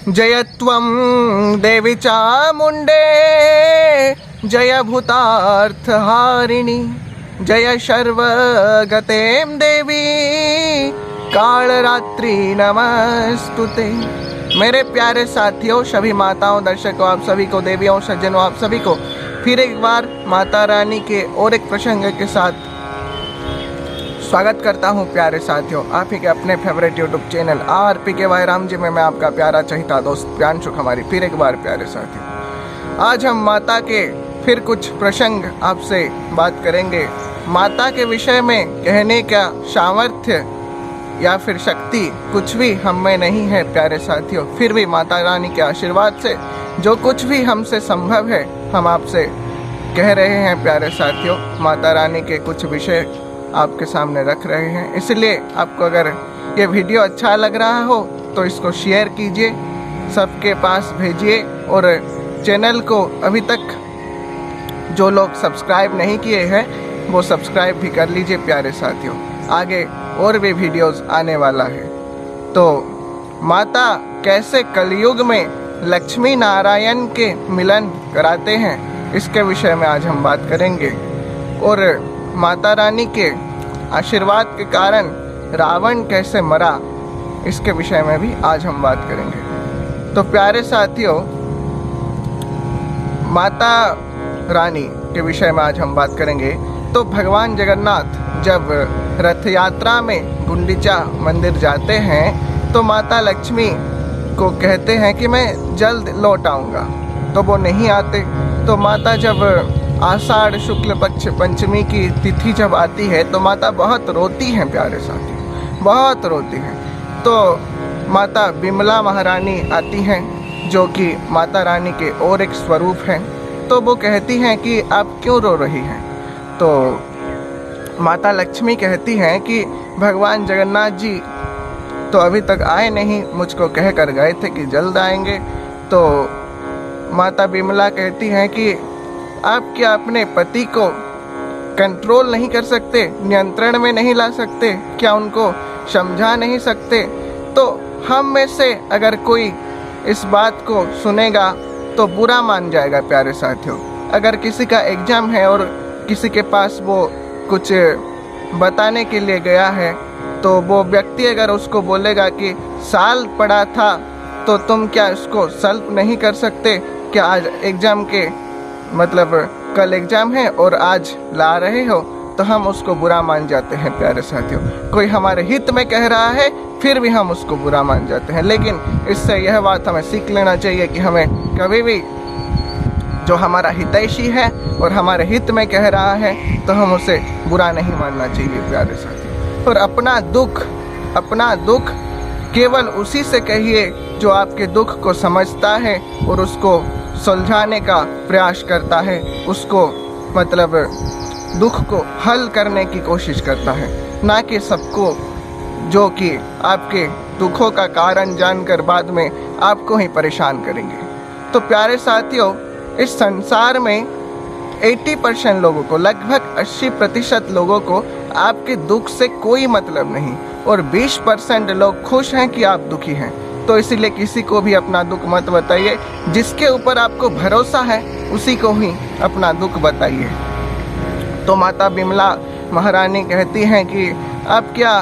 जय त्वं देवी चामुण्डे जय भूतार्थहारिणी जय शर्वगतें देवी कालरात्रि नमस्तुते। मेरे प्यारे साथियों, सभी माताओं, दर्शकों, आप सभी को, देवियों, सज्जनों, आप सभी को फिर एक बार माता रानी के और एक प्रसंग के साथ स्वागत करता हूं। प्यारे साथियों, आप ही के अपने favourite YouTube channel RPKY Ram ji में मैं आपका प्यारा चहिता दोस्त प्रियांशु खमारी फिर एक बार। प्यारे साथियों, आज हम माता के फिर कुछ प्रसंग आपसे बात करेंगे। माता के विषय में कहने का सामर्थ्य या फिर शक्ति कुछ भी हम में नहीं है प्यारे साथियों, फिर भी माता रानी के आशीर्वाद से जो कुछ भी हमसे संभव है हम आपसे कह रहे हैं। प्यारे साथियों, माता रानी के कुछ विषय आपके सामने रख रहे हैं, इसलिए आपको अगर ये वीडियो अच्छा लग रहा हो तो इसको शेयर कीजिए, सबके पास भेजिए और चैनल को अभी तक जो लोग सब्सक्राइब नहीं किए हैं वो सब्सक्राइब भी कर लीजिए। प्यारे साथियों, आगे और भी वीडियोस आने वाला है। तो माता कैसे कलयुग में लक्ष्मी नारायण के मिलन कराते हैं, इसके विषय में आज हम बात करेंगे। और माता रानी के आशीर्वाद के कारण रावण कैसे मरा, इसके विषय में भी आज हम बात करेंगे। तो प्यारे साथियों, माता रानी के विषय में आज हम बात करेंगे। तो भगवान जगन्नाथ जब रथ यात्रा में गुंडीचा मंदिर जाते हैं तो माता लक्ष्मी को कहते हैं कि मैं जल्द लौट आऊँगा, तो वो नहीं आते। तो माता जब आषाढ़ शुक्ल पक्ष पंचमी की तिथि जब आती है तो माता बहुत रोती हैं। प्यारे साथियों, बहुत रोती हैं। तो माता बिमला महारानी आती हैं जो कि माता रानी के और एक स्वरूप हैं। तो वो कहती हैं कि आप क्यों रो रही हैं। तो माता लक्ष्मी कहती हैं कि भगवान जगन्नाथ जी तो अभी तक आए नहीं, मुझको कह कर गए थे कि जल्द आएंगे। तो माता बिमला कहती हैं कि आप क्या अपने पति को कंट्रोल नहीं कर सकते, नियंत्रण में नहीं ला सकते, क्या उनको समझा नहीं सकते। तो हम में से अगर कोई इस बात को सुनेगा तो बुरा मान जाएगा। प्यारे साथियों, अगर किसी का एग्ज़ाम है और किसी के पास वो कुछ बताने के लिए गया है तो वो व्यक्ति अगर उसको बोलेगा कि साल पढ़ा था तो तुम क्या इसको सॉल्व नहीं कर सकते, क्या आज एग्ज़ाम के मतलब कल एग्ज़ाम है और आज ला रहे हो, तो हम उसको बुरा मान जाते हैं। प्यारे साथियों, कोई हमारे हित में कह रहा है फिर भी हम उसको बुरा मान जाते हैं। लेकिन इससे यह बात हमें सीख लेना चाहिए कि हमें कभी भी जो हमारा हितैषी है और हमारे हित में कह रहा है तो हम उसे बुरा नहीं मानना चाहिए। प्यारे साथियों, और अपना दुख केवल उसी से कहिए जो आपके दुख को समझता है और उसको सुलझाने का प्रयास करता है, उसको मतलब दुख को हल करने की कोशिश करता है, ना कि सबको जो कि आपके दुखों का कारण जानकर बाद में आपको ही परेशान करेंगे। तो प्यारे साथियों, इस संसार में 80% लोगों को, लगभग 80% लोगों को आपके दुख से कोई मतलब नहीं और 20% लोग खुश हैं कि आप दुखी हैं। तो इसीलिए किसी को भी अपना दुख मत बताइए, जिसके ऊपर आपको भरोसा है उसी को ही अपना दुख बताइए। तो माता बिमला महारानी कहती हैं कि आप क्या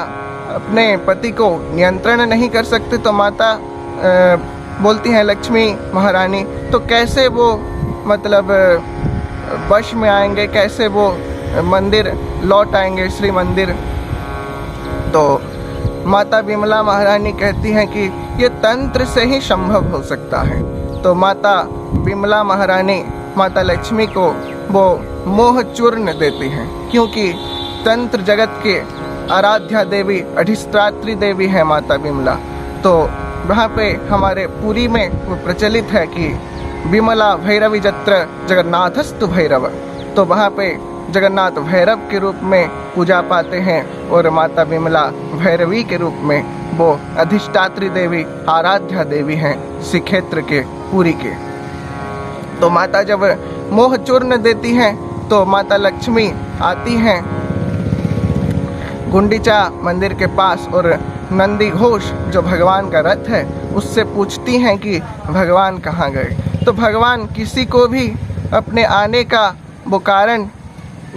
अपने पति को नियंत्रण नहीं कर सकते। तो माता बोलती हैं लक्ष्मी महारानी, तो कैसे वो मतलब वश में आएंगे, कैसे वो मंदिर लौट आएंगे, श्री मंदिर। तो माता बिमला महारानी कहती हैं कि ये तंत्र से ही संभव हो सकता है। तो माता बिमला महारानी माता लक्ष्मी को वो मोह चूर्ण देती हैं, क्योंकि तंत्र जगत के आराध्या देवी, अधिष्ठात्री देवी है माता बिमला। तो वहाँ पे हमारे पुरी में वो प्रचलित है कि विमला भैरवी जत्र जगन्नाथस्तु भैरव। तो वहाँ पे जगन्नाथ भैरव के रूप में पूजा पाते हैं और माता बिमला भैरवी के रूप में वो अधिष्ठात्री देवी, आराध्या देवी हैं श्री क्षेत्र के पुरी के। तो माता जब मोह चूर्ण देती हैं तो माता लक्ष्मी आती हैं गुंडीचा मंदिर के पास और नंदी घोष जो भगवान का रथ है उससे पूछती हैं कि भगवान कहाँ गए। तो भगवान किसी को भी अपने आने का वो कारण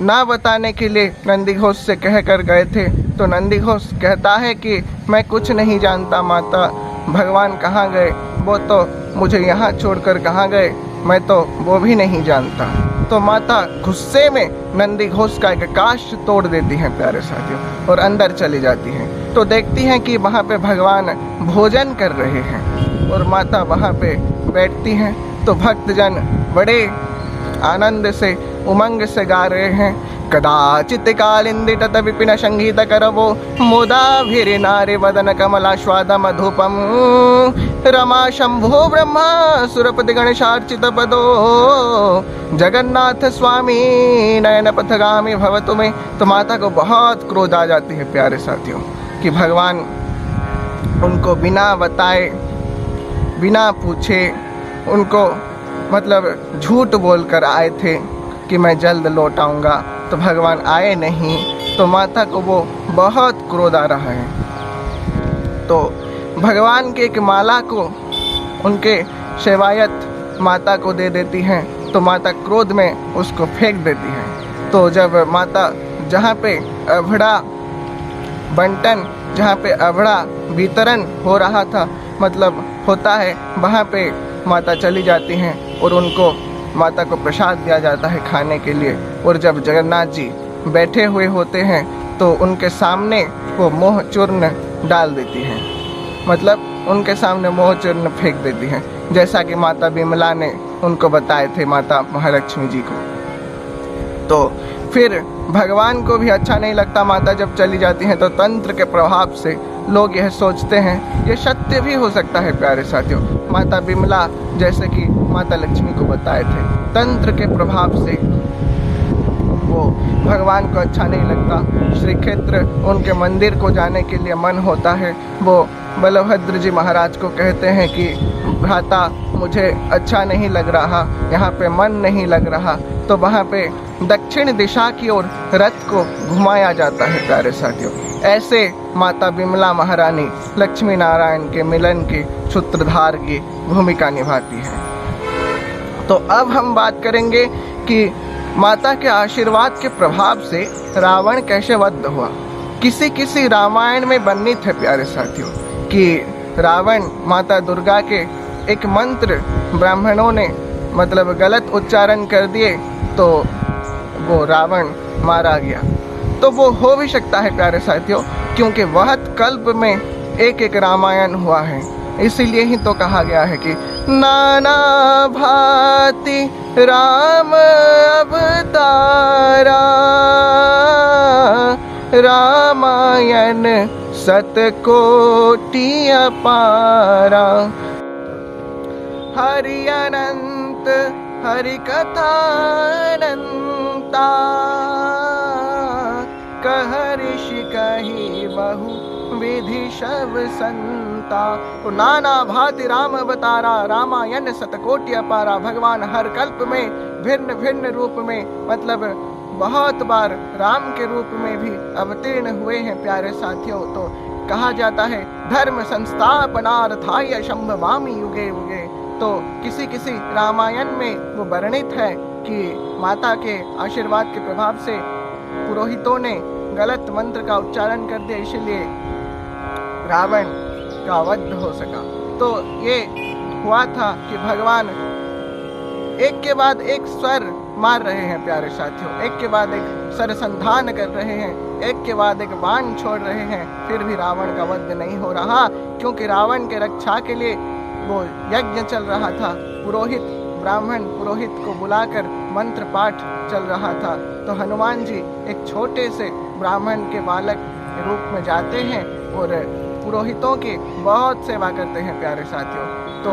ना बताने के लिए नंदी घोष से कह कर गए थे। तो नंदी घोष कहता है कि मैं कुछ नहीं जानता माता, भगवान कहाँ गए वो तो मुझे यहाँ छोड़कर कहाँ गए मैं तो वो भी नहीं जानता। तो माता गुस्से में नंदी घोष का एक काष्ठ तोड़ देती हैं प्यारे साथियों और अंदर चली जाती हैं। तो देखती हैं कि वहाँ पे भगवान भोजन कर रहे हैं और माता वहाँ पे बैठती हैं। तो भक्तजन बड़े आनंद से उमंग से गा रहे हैं, कदाचित कालिंदी तत विपिन संगीत करवो मुदाभिर्नारे वदन कमलाश्वाद मधुपम रमा शंभो ब्रह्मा सुरपति गणेशार्चित पदो जगन्नाथ स्वामी नयन पथगामी भवतु में। तो माता को बहुत क्रोध आ जाती है प्यारे साथियों कि भगवान उनको बिना बताए बिना पूछे उनको मतलब झूठ बोलकर आए थे कि मैं जल्द लौट आऊँगा, तो भगवान आए नहीं। तो माता को वो बहुत क्रोध आ रहा है। तो भगवान के एक माला को उनके सेवायत माता को दे देती हैं। तो माता क्रोध में उसको फेंक देती हैं। तो जब माता जहाँ पे अभड़ा बंटन, जहाँ पे अभड़ा वितरण हो रहा था मतलब होता है, वहाँ पे माता चली जाती हैं और उनको माता को प्रसाद दिया जाता है खाने के लिए। और जब जगन्नाथ जी बैठे हुए होते हैं तो उनके सामने वो मोह चूर्ण डाल देती हैं, मतलब उनके सामने मोह चूर्ण फेंक देती हैं, जैसा कि माता बिमला ने उनको बताए थे माता महालक्ष्मी जी को। तो फिर भगवान को भी अच्छा नहीं लगता माता जब चली जाती हैं। तो तंत्र के प्रभाव से लोग यह सोचते हैं, ये सत्य भी हो सकता है प्यारे साथियों, माता बिमला जैसे कि माता लक्ष्मी को बताए थे, तंत्र के प्रभाव से वो भगवान को अच्छा नहीं लगता। श्री क्षेत्र उनके मंदिर को जाने के लिए मन होता है। वो बलभद्र जी महाराज को कहते हैं कि भ्राता मुझे अच्छा नहीं लग रहा, यहाँ पे मन नहीं लग रहा। तो वहाँ पे दक्षिण दिशा की ओर रथ को घुमाया जाता है प्यारे साथियों। ऐसे माता बिमला महारानी लक्ष्मी नारायण के मिलन की सूत्रधार की भूमिका निभाती है। तो अब हम बात करेंगे कि माता के आशीर्वाद के प्रभाव से रावण कैसे वध हुआ। किसी रामायण में वर्णित है प्यारे साथियों कि रावण माता दुर्गा के एक मंत्र ब्राह्मणों ने मतलब गलत उच्चारण कर दिए तो वो रावण मारा गया। तो वो हो भी सकता है प्यारे साथियों, क्योंकि वह कल्प में एक रामायण हुआ है, इसीलिए ही तो कहा गया है कि नाना भांति राम अवतारा रामायण सतकोटि अपारा। हरि अनंत हरि कथा अनंता कह ऋषि कही बहु विधि शव संता। तो नाना भांति राम अवतारा रामायण सतकोटि अपारा। भगवान हर कल्प में भिन्न भिन्न रूप में मतलब बहुत बार राम के रूप में भी अवतीर्ण हुए हैं प्यारे साथियों। तो कहा जाता है धर्म संस्थापनार्थाय संभवामि युगे युगे। तो किसी रामायण में वो वर्णित है कि माता के आशीर्वाद के प्रभाव से पुरोहितों ने गलत मंत्र का उच्चारण कर दिया, इसलिए रावण का वध हो सका। तो ये हुआ था कि भगवान एक के बाद एक स्वर मार रहे हैं प्यारे साथियों, एक के बाद एक सरसंधान कर रहे हैं, एक के बाद एक बाण छोड़ रहे हैं, फिर भी रावण का वध नहीं हो रहा, क्योंकि रावण के रक्षा के लिए वो यज्ञ चल रहा था। पुरोहित ब्राह्मण पुरोहित को बुलाकर मंत्र पाठ चल रहा था। तो हनुमान जी एक छोटे से ब्राह्मण के बालक के रूप में जाते हैं और पुरोहितों की बहुत सेवा करते हैं प्यारे साथियों। तो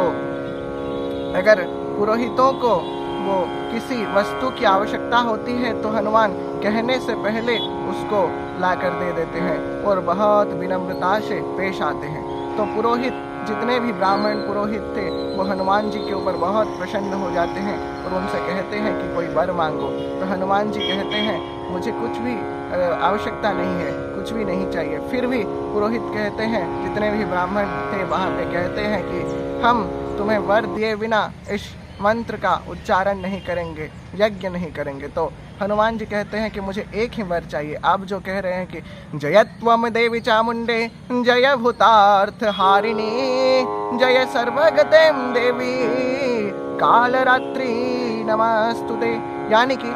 अगर पुरोहितों को वो किसी वस्तु की आवश्यकता होती है तो हनुमान कहने से पहले उसको लाकर दे देते हैं और बहुत विनम्रता से पेश आते हैं। तो पुरोहित जितने भी ब्राह्मण पुरोहित थे वो हनुमान जी के ऊपर बहुत प्रसन्न हो जाते हैं और उनसे कहते हैं कि कोई वर मांगो। तो हनुमान जी कहते हैं मुझे कुछ भी आवश्यकता नहीं है, कुछ भी नहीं चाहिए। फिर भी पुरोहित कहते हैं, जितने भी ब्राह्मण थे वहाँ पे कहते हैं कि हम तुम्हें वर दिए बिना इस मंत्र का उच्चारण नहीं करेंगे, यज्ञ नहीं करेंगे। तो हनुमान जी कहते हैं कि मुझे एक ही वर चाहिए। आप जो कह रहे हैं कि जयत्वम देवी चामुंडे जय भूतार्थ हारिणी जय सर्वगते देवी कालरात्रि नमस्तुते, यानी कि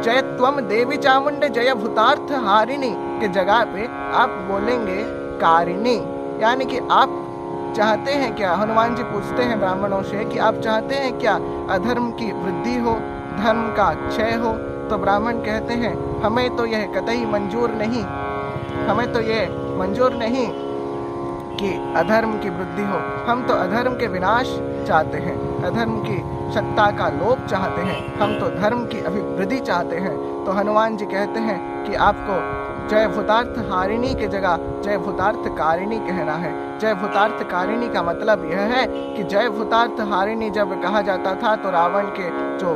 जयत्वम देवी चामुंडे जय भूतार्थ हारिणी के जगह पे आप बोलेंगे कारिणी, यानी कि आप चाहते हैं क्या? हनुमान जी पूछते हैं ब्राह्मणों से कि आप चाहते हैं क्या अधर्म की वृद्धि हो, धर्म का क्षय हो? तो ब्राह्मण कहते हैं हमें तो यह कतई मंजूर नहीं, हमें तो यह मंजूर नहीं कि अधर्म की वृद्धि हो, हम तो अधर्म के विनाश चाहते हैं, अधर्म की सत्ता का लोप चाहते हैं, हम तो धर्म की अभिवृद्धि चाहते हैं। तो हनुमान जी कहते हैं कि आपको जय भूतार्थ हारिणी की जगह जय भूतार्थ कारिणी कहना है। जय भूतार्थ कारिणी का मतलब यह है कि जय भूतार्थ हारिणी जब कहा जाता था तो रावण के जो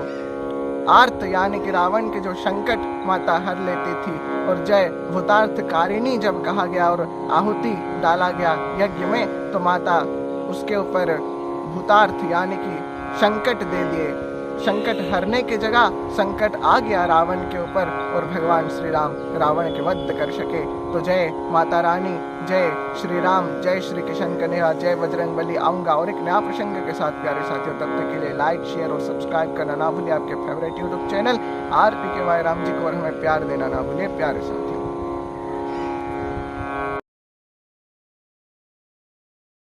आर्त यानी कि रावण के जो संकट माता हर लेती थी, और जय भूतार्थ कारिणी जब कहा गया और आहुति डाला गया यज्ञ में तो माता उसके ऊपर भूतार्थ यानी कि संकट दे दिए। संकट हरने की जगह संकट आ गया रावण के ऊपर और भगवान श्री राम रावण के वध कर सके। तो जय माता रानी, जय श्री राम, जय श्री कृष्ण कन्हैया, जय बजरंग बली। आऊँगा और एक नया प्रसंग के साथ प्यारे साथियों, तब तक के लिए लाइक शेयर और सब्सक्राइब करना ना भूलिए। आपके favourite YouTube channel RPKY Ram ji को और हमें प्यार देना ना भूलिए प्यारे साथियों।